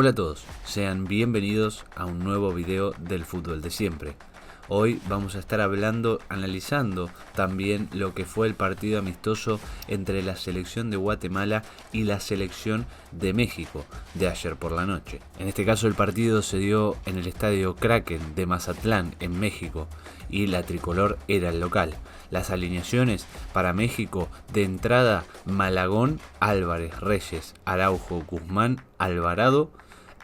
Hola a todos, sean bienvenidos a un nuevo video del fútbol de siempre. Hoy vamos a estar analizando también lo que fue el partido amistoso entre la selección de Guatemala y la selección de México de ayer por la noche. En este caso el partido se dio en el estadio Kraken de Mazatlán en México y la tricolor era el local. Las alineaciones para México: de entrada Malagón, Álvarez, Reyes, Araujo, Guzmán, Alvarado,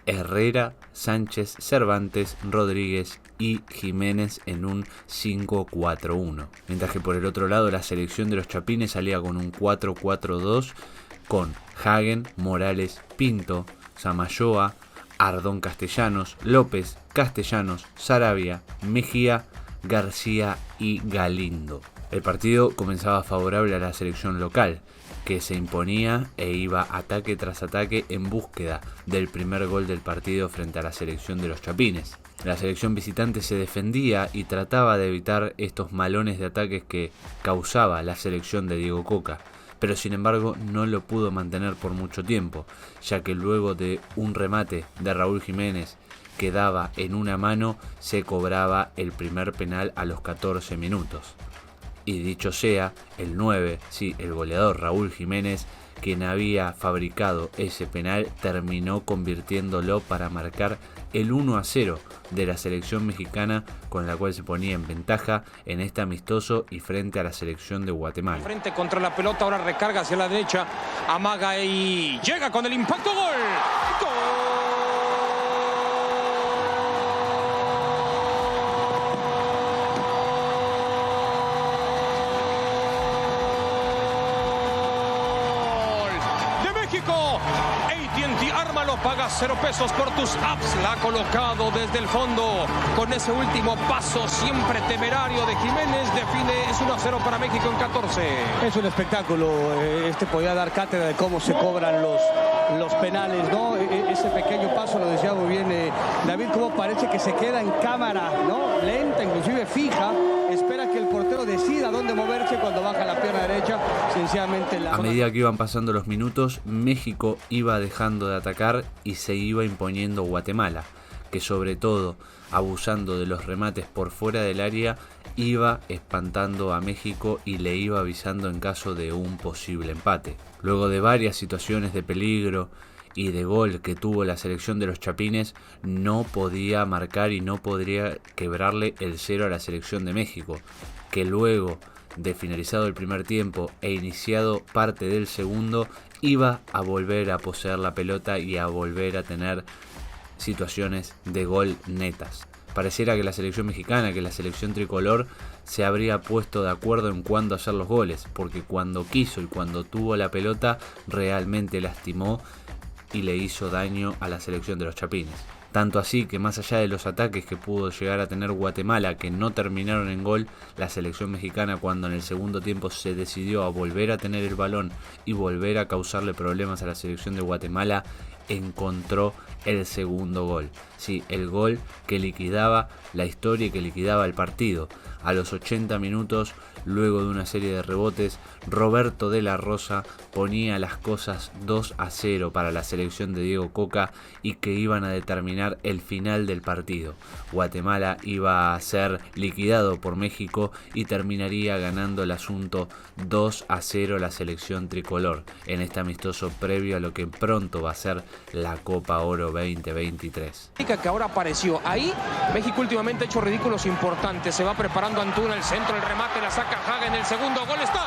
Herrera, Sánchez, Cervantes, Rodríguez y Jiménez en un 5-4-1. Mientras que por el otro lado la selección de los Chapines salía con un 4-4-2 con Hagen, Morales, Pinto, Samayoa, Ardón Castellanos, López, Castellanos, Sarabia, Mejía, García y Galindo. El partido comenzaba favorable a la selección local, que se imponía e iba ataque tras ataque en búsqueda del primer gol del partido frente a la selección de los Chapines. La selección visitante se defendía y trataba de evitar estos malones de ataques que causaba la selección de Diego Coca, pero sin embargo no lo pudo mantener por mucho tiempo, ya que luego de un remate de Raúl Jiménez que daba en una mano, se cobraba el primer penal a los 14 minutos. Y dicho sea, el 9, sí, el goleador Raúl Jiménez, quien había fabricado ese penal, terminó convirtiéndolo para marcar el 1-0 de la selección mexicana, con la cual se ponía en ventaja en este amistoso y frente a la selección de Guatemala. Frente contra la pelota, ahora recarga hacia la derecha, amaga y llega con el impacto. ¡Gol! ¡Gol! AT&T Ármalo, paga 0 pesos por tus apps. La ha colocado desde el fondo. Con ese último paso siempre temerario de Jiménez, define. Es 1-0 para México en 14. Es un espectáculo. Podía dar cátedra de cómo se cobran los penales, ¿no? Ese pequeño paso, lo decía muy bien David, cómo parece que se queda en cámara, ¿no? Lenta, inclusive fija. Espera que el portero decida dónde moverse cuando baja la pierna derecha. Sencillamente a medida que iban pasando los minutos, México iba dejando de atacar y se iba imponiendo Guatemala, que sobre todo, abusando de los remates por fuera del área, iba espantando a México y le iba avisando en caso de un posible empate. Luego de varias situaciones de peligro y de gol que tuvo la selección de los Chapines, no podía marcar y no podría quebrarle el 0 a la selección de México, que luego de finalizado el primer tiempo e iniciado parte del segundo, iba a volver a poseer la pelota y a volver a tener situaciones de gol netas. Pareciera que la selección mexicana, que la selección tricolor, se habría puesto de acuerdo en cuándo hacer los goles, porque cuando quiso y cuando tuvo la pelota realmente lastimó y le hizo daño a la selección de los Chapines. Tanto así que, más allá de los ataques que pudo llegar a tener Guatemala, que no terminaron en gol, la selección mexicana, cuando en el segundo tiempo se decidió a volver a tener el balón y volver a causarle problemas a la selección de Guatemala, encontró el segundo gol. Sí, el gol que liquidaba la historia y que liquidaba el partido. A los 80 minutos, luego de una serie de rebotes, Roberto de la Rosa ponía las cosas 2-0 para la selección de Diego Coca y que iban a determinar el final del partido. Guatemala iba a ser liquidado por México y terminaría ganando el asunto 2-0 la selección tricolor en este amistoso previo a lo que pronto va a ser la Copa Oro 2023. Que ahora apareció ahí. México últimamente ha hecho ridículos importantes. Se va preparando Antuna, el centro, el remate, la saca Hagen, el segundo gol está.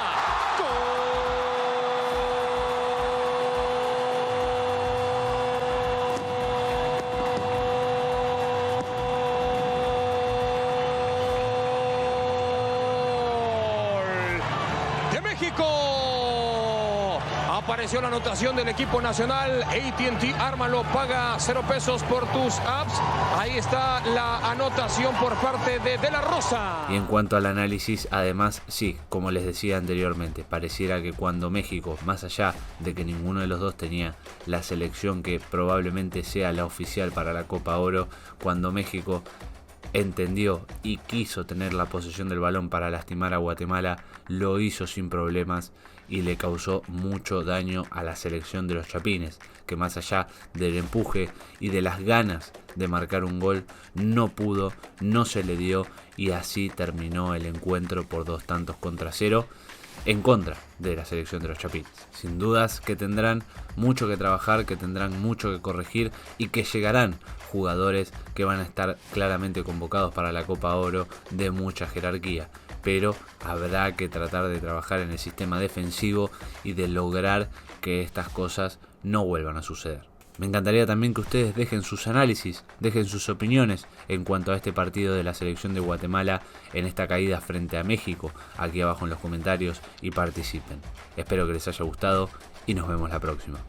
¡Gol de México! Apareció la anotación del equipo nacional. AT&T Ármalo, paga 0 pesos por tus apps. Ahí está la anotación por parte de la Rosa. Y en cuanto al análisis, además, sí, como les decía anteriormente, pareciera que cuando México, más allá de que ninguno de los dos tenía la selección que probablemente sea la oficial para la Copa Oro, cuando México entendió y quiso tener la posesión del balón para lastimar a Guatemala, lo hizo sin problemas y le causó mucho daño a la selección de los Chapines, que más allá del empuje y de las ganas de marcar un gol, no pudo, no se le dio y así terminó el encuentro por 2-0 en contra de la selección de los Chapines. Sin dudas que tendrán mucho que trabajar, que tendrán mucho que corregir y que llegarán jugadores que van a estar claramente convocados para la Copa Oro de mucha jerarquía. Pero habrá que tratar de trabajar en el sistema defensivo y de lograr que estas cosas no vuelvan a suceder. Me encantaría también que ustedes dejen sus análisis, dejen sus opiniones en cuanto a este partido de la selección de Guatemala en esta caída frente a México, aquí abajo en los comentarios y participen. Espero que les haya gustado y nos vemos la próxima.